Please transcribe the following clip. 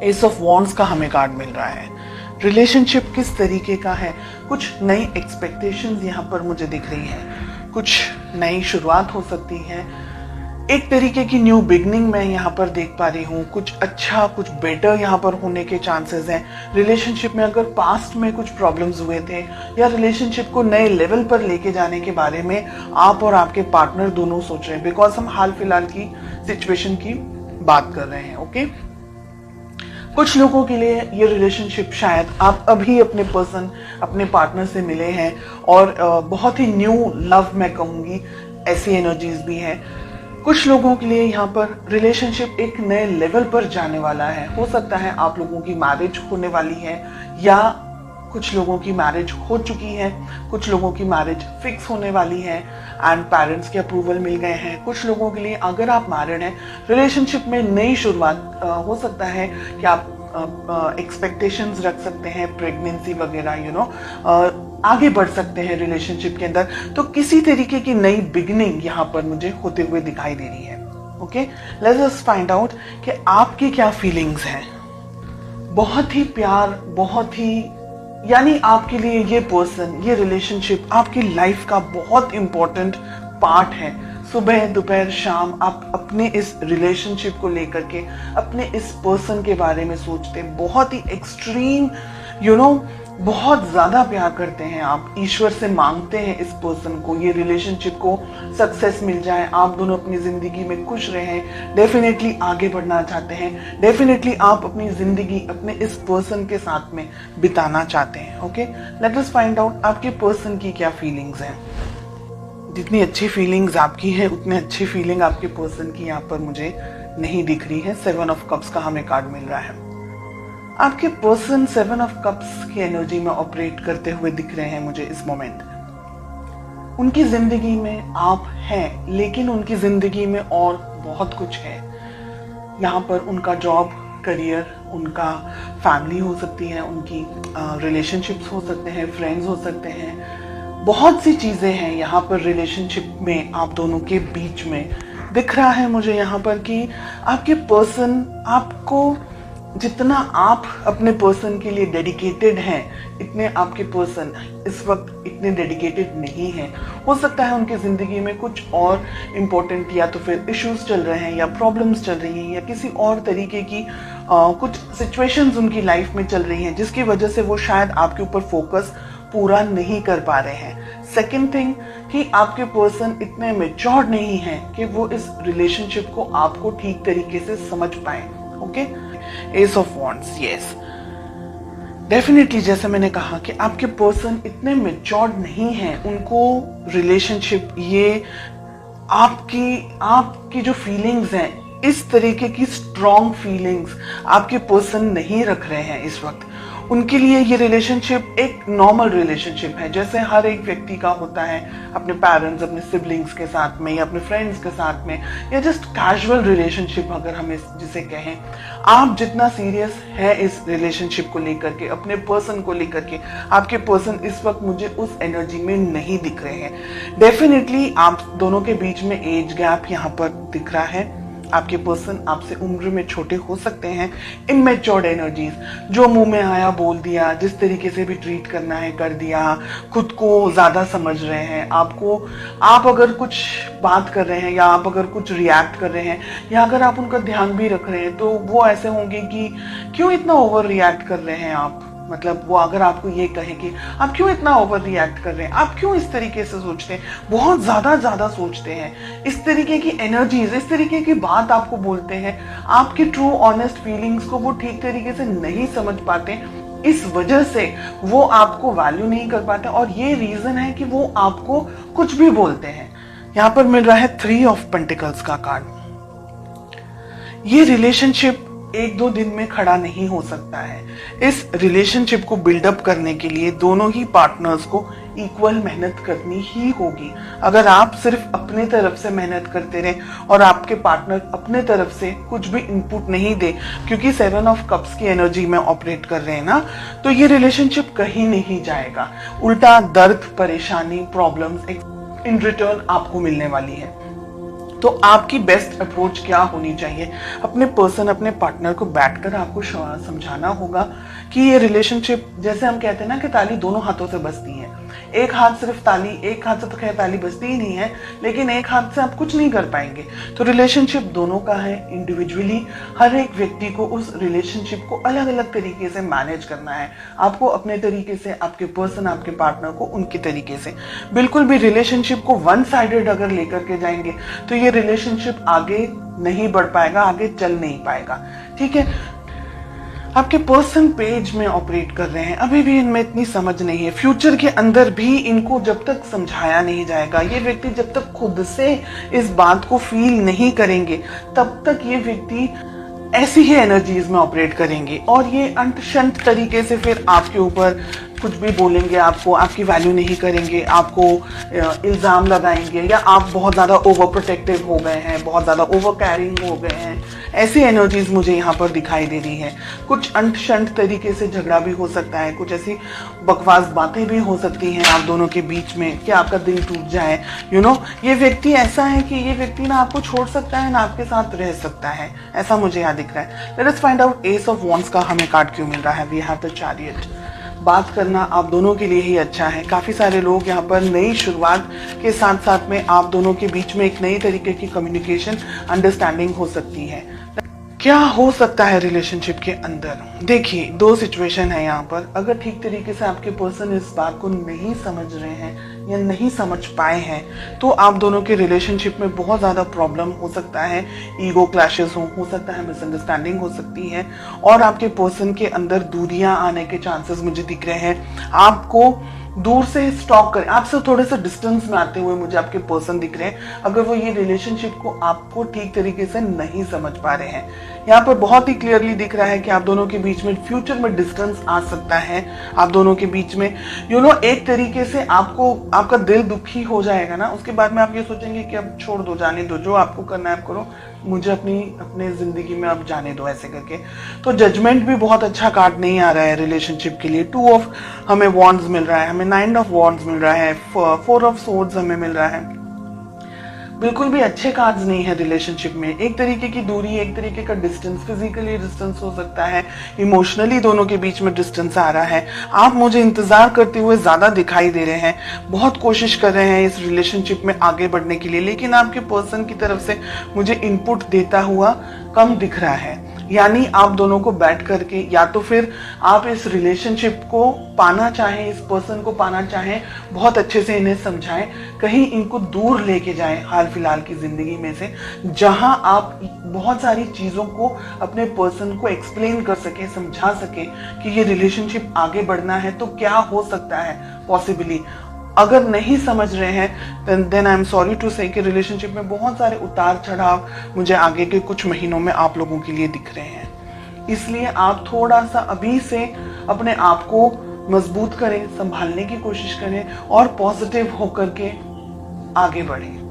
S of wands का हमें card मिल रहा है। रिलेशनशिप किस तरीके का है, कुछ नई एक्सपेक्टेशंस यहाँ पर मुझे दिख रही है, कुछ नई शुरुआत हो सकती है, एक तरीके की न्यू बिगनिंग मैं यहाँ पर देख पा रही हूँ, कुछ अच्छा कुछ बेटर यहाँ पर होने के चांसेस हैं। रिलेशनशिप में अगर पास्ट में कुछ प्रॉब्लम्स हुए थे या रिलेशनशिप को नए लेवल पर लेके जाने के बारे में आप और आपके पार्टनर दोनों सोच रहे हैं, बिकॉज हम हाल फिलहाल की सिचुएशन की बात कर रहे हैं। ओके, कुछ लोगों के लिए ये रिलेशनशिप शायद आप अभी अपने पार्टनर से मिले हैं और बहुत ही न्यू लव मैं कहूँगी, ऐसी एनर्जीज भी हैं। कुछ लोगों के लिए यहाँ पर रिलेशनशिप एक नए लेवल पर जाने वाला है। हो सकता है आप लोगों की मैरिज होने वाली है या कुछ लोगों की मैरिज हो चुकी है, कुछ लोगों की मैरिज फिक्स होने वाली है एंड पेरेंट्स के अप्रूवल मिल गए हैं। कुछ लोगों के लिए अगर आप मैरिड हैं, रिलेशनशिप में नई शुरुआत हो सकता है कि आप एक्सपेक्टेशंस रख सकते हैं, प्रेगनेंसी वगैरह आगे बढ़ सकते हैं रिलेशनशिप के अंदर। तो किसी तरीके की नई बिगनिंग यहाँ पर मुझे होते हुए दिखाई दे रही है। Okay, let's just find out कि आपकी क्या फीलिंग्स हैं। बहुत ही प्यार, बहुत ही यानी आपके लिए ये पर्सन, ये रिलेशनशिप आपकी लाइफ का बहुत इंपॉर्टेंट पार्ट है। सुबह दोपहर शाम आप अपने इस रिलेशनशिप को लेकर के, अपने इस पर्सन के बारे में सोचते हैं, बहुत ही एक्सट्रीम बहुत ज्यादा प्यार करते हैं आप, ईश्वर से मांगते हैं इस पर्सन को, ये रिलेशनशिप को सक्सेस मिल जाए, आप दोनों अपनी जिंदगी में खुश रहें, डेफिनेटली आगे बढ़ना चाहते हैं, डेफिनेटली आप अपनी जिंदगी अपने इस पर्सन के साथ में बिताना चाहते हैं। Okay, late us find out आपके पर्सन की क्या फीलिंग्स हैं। जितनी अच्छी फीलिंग्स आपकी है उतनी अच्छी फीलिंग आपके पर्सन की यहाँ पर मुझे नहीं दिख रही है। 7 ऑफ कप्स का हमें कार्ड मिल रहा है। आपके पर्सन 7 ऑफ कप्स की एनर्जी में ऑपरेट करते हुए दिख रहे हैं मुझे इस मोमेंट। उनकी जिंदगी में आप हैं, लेकिन उनकी जिंदगी में और बहुत कुछ है। यहाँ पर उनका जॉब, करियर, उनका फैमिली हो सकती है, उनकी रिलेशनशिप्स हो सकते हैं, फ्रेंड्स हो सकते हैं, बहुत सी चीजें हैं यहाँ पर रिलेशनशिप में आप दोनों के बीच में दिख रहा है मुझे यहाँ पर कि आपके पर्सन आपको, जितना आप अपने पर्सन के लिए डेडिकेटेड हैं, इतने आपके पर्सन इस वक्त इतने डेडिकेटेड नहीं हैं। हो सकता है उनकी जिंदगी में कुछ और इम्पोर्टेंट या तो फिर इश्यूज चल रहे हैं या प्रॉब्लम्स चल रही हैं या किसी और तरीके की कुछ सिचुएशंस उनकी लाइफ में चल रही हैं जिसकी वजह से वो शायद आपके ऊपर फोकस पूरा नहीं कर पा रहे हैं। सेकेंड थिंग कि आपके पर्सन इतने मैच्योर नहीं हैं कि वो इस रिलेशनशिप को आपको ठीक तरीके से समझ पाए। Okay, S of wands, yes, definitely जैसे मैंने कहा कि आपके पर्सन इतने मैच्योर्ड नहीं हैं, उनको रिलेशनशिप, ये आपकी जो फीलिंग्स हैं, इस तरीके की स्ट्रॉन्ग फीलिंग्स आपके पर्सन नहीं रख रहे हैं इस वक्त। उनके लिए ये रिलेशनशिप एक नॉर्मल रिलेशनशिप है, जैसे हर एक व्यक्ति का होता है अपने पेरेंट्स, अपने सिबलिंग्स के साथ में या अपने फ्रेंड्स के साथ में, या जस्ट कैजुअल रिलेशनशिप अगर हम जिसे कहें। आप जितना सीरियस है इस रिलेशनशिप को लेकर के, अपने पर्सन को लेकर के, आपके पर्सन इस वक्त मुझे उस एनर्जी में नहीं दिख रहे हैं। डेफिनेटली आप दोनों के बीच में एज गैप यहाँ पर दिख रहा है। आपके पर्सन आपसे उम्र में छोटे हो सकते हैं। इनमेच्योर्ड एनर्जीज, जो मुंह में आया बोल दिया, जिस तरीके से भी ट्रीट करना है कर दिया, खुद को ज्यादा समझ रहे हैं। आप अगर कुछ बात कर रहे हैं या आप अगर कुछ रिएक्ट कर रहे हैं या अगर आप उनका ध्यान भी रख रहे हैं तो वो ऐसे होंगे कि क्यों इतना ओवर रिएक्ट कर रहे हैं आप। मतलब वो अगर आपको ये कहे कि आप क्यों इतना ओवर रिएक्ट कर रहे हैं, आप क्यों इस तरीके से सोचते हैं, बहुत ज्यादा सोचते हैं, इस तरीके की एनर्जीज, इस तरीके की बात आपको बोलते हैं, आपकी ट्रू ऑनेस्ट फीलिंग्स को वो ठीक तरीके से नहीं समझ पाते, इस वजह से वो आपको वैल्यू नहीं कर पाते और ये रीजन है कि वो आपको कुछ भी बोलते हैं। यहाँ पर मिल रहा है 3 ऑफ पेंटिकल्स का कार्ड। ये रिलेशनशिप 1-2 दिन में खड़ा नहीं हो सकता है। इस रिलेशनशिप को बिल्डअप करने के लिए दोनों ही पार्टनर्स को इक्वल मेहनत करनी ही होगी। अगर आप सिर्फ अपने तरफ से मेहनत करते रहे और आपके पार्टनर अपने तरफ से कुछ भी इनपुट नहीं दे, क्योंकि 7 ऑफ कप्स की एनर्जी में ऑपरेट कर रहे हैं ना, तो ये रिलेशनशिप कहीं नहीं जाएगा। उल्टा दर्द, परेशानी, प्रॉब्लम्स इन रिटर्न आपको मिलने वाली है। तो आपकी बेस्ट अप्रोच क्या होनी चाहिए? अपने पर्सन, अपने पार्टनर को बैठकर आपको समझाना होगा कि ये रिलेशनशिप, जैसे हम कहते हैं ना कि ताली दोनों हाथों से बजती है। एक हाथ सिर्फ ताली, एक हाथ से तो खैर ताली बजती ही नहीं है, लेकिन एक हाथ से आप कुछ नहीं कर पाएंगे। तो रिलेशनशिप दोनों का है। इंडिविजुअली हर एक व्यक्ति को उस रिलेशनशिप को अलग अलग तरीके से मैनेज करना है। आपको अपने तरीके से, आपके पर्सन, आपके पार्टनर को उनके तरीके से। बिल्कुल भी रिलेशनशिप को वन साइडेड अगर लेकर के जाएंगे तो ये रिलेशनशिप आगे नहीं बढ़ पाएगा, आगे चल नहीं पाएगा। ठीक है, आपके पर्सन पेज में ऑपरेट कर रहे हैं, अभी भी इनमें इतनी समझ नहीं है। फ्यूचर के अंदर भी इनको जब तक समझाया नहीं जाएगा, ये व्यक्ति जब तक खुद से इस बात को फील नहीं करेंगे, तब तक ये व्यक्ति ऐसी ही एनर्जीज में ऑपरेट करेंगे और ये अंत शंत तरीके से फिर आपके ऊपर कुछ भी बोलेंगे, आपको आपकी वैल्यू नहीं करेंगे, आपको इल्ज़ाम लगाएंगे, या आप बहुत ज़्यादा ओवर प्रोटेक्टिव हो गए हैं, बहुत ज़्यादा ओवर कैरिंग हो गए हैं। ऐसी एनर्जीज मुझे यहाँ पर दिखाई दे रही हैं। कुछ अंत शंत तरीके से झगड़ा भी हो सकता है, कुछ ऐसी बकवास बातें भी हो सकती हैं आप दोनों के बीच में कि आपका दिल टूट जाए। ये व्यक्ति ऐसा है कि ये व्यक्ति ना आपको छोड़ सकता है ना आपके साथ रह सकता है, ऐसा मुझे यहाँ दिख रहा है। Let us find out ace of wands का हमें कार्ड क्यों मिल रहा है। We have the chariot. बात करना आप दोनों के लिए ही अच्छा है। काफ़ी सारे लोग यहाँ पर नई शुरुआत के साथ साथ में आप दोनों के बीच में एक नई तरीके की कम्युनिकेशन, अंडरस्टैंडिंग हो सकती है। क्या हो सकता है रिलेशनशिप के अंदर? देखिए, दो सिचुएशन है यहाँ पर। अगर ठीक तरीके से आपके पर्सन इस बात को नहीं समझ रहे हैं या नहीं समझ पाए हैं तो आप दोनों के रिलेशनशिप में बहुत ज़्यादा प्रॉब्लम हो सकता है। ईगो क्लैशेस हो सकता है, मिसअंडरस्टैंडिंग हो सकती है और आपके पर्सन के अंदर दूरियां आने के चांसेस मुझे दिख रहे हैं। आपको दूर से स्टॉक करें, आपसे थोड़े से डिस्टेंस में आते हुए मुझे आपके पर्सन दिख रहे हैं, अगर वो ये रिलेशनशिप को आपको ठीक तरीके से नहीं समझ पा रहे हैं। यहाँ पर बहुत ही क्लियरली दिख रहा है कि आप दोनों के बीच में फ्यूचर में डिस्टेंस आ सकता है। आप दोनों के बीच में एक तरीके से आपका दिल दुखी हो जाएगा ना, उसके बाद में आप ये सोचेंगे कि अब छोड़ दो, जाने दो, जो आपको करना है आप करो, मुझे अपने जिंदगी में अब जाने दो, ऐसे करके। तो जजमेंट भी बहुत अच्छा कार्ड नहीं आ रहा है रिलेशनशिप के लिए। 2 ऑफ हमें वॉन्ड्स मिल रहा है, हमें 9 ऑफ वॉन्ड्स मिल रहा है, 4 ऑफ सोर्ड्स हमें मिल रहा है। बिल्कुल भी अच्छे कार्ड्स नहीं है रिलेशनशिप में। एक तरीके की दूरी, एक तरीके का डिस्टेंस, फिजिकली डिस्टेंस हो सकता है, इमोशनली दोनों के बीच में डिस्टेंस आ रहा है। आप मुझे इंतजार करते हुए ज्यादा दिखाई दे रहे हैं, बहुत कोशिश कर रहे हैं इस रिलेशनशिप में आगे बढ़ने के लिए, लेकिन आपके पर्सन की तरफ से मुझे इनपुट देता हुआ कम दिख रहा है। यानी आप दोनों को बैठ करके, या तो फिर आप इस रिलेशनशिप को पाना चाहें, इस पर्सन को पाना चाहें, बहुत अच्छे से इन्हें समझाएं, कहीं इनको दूर लेके जाएं हाल फिलहाल की जिंदगी में से, जहां आप बहुत सारी चीजों को अपने पर्सन को एक्सप्लेन कर सके, समझा सके कि ये रिलेशनशिप आगे बढ़ना है तो क्या हो सकता है पॉसिबली। अगर नहीं समझ रहे हैं then I am sorry to say कि रिलेशनशिप में बहुत सारे उतार चढ़ाव मुझे आगे के कुछ महीनों में आप लोगों के लिए दिख रहे हैं। इसलिए आप थोड़ा सा अभी से अपने आप को मजबूत करें, संभालने की कोशिश करें और पॉजिटिव होकर के आगे बढ़ें।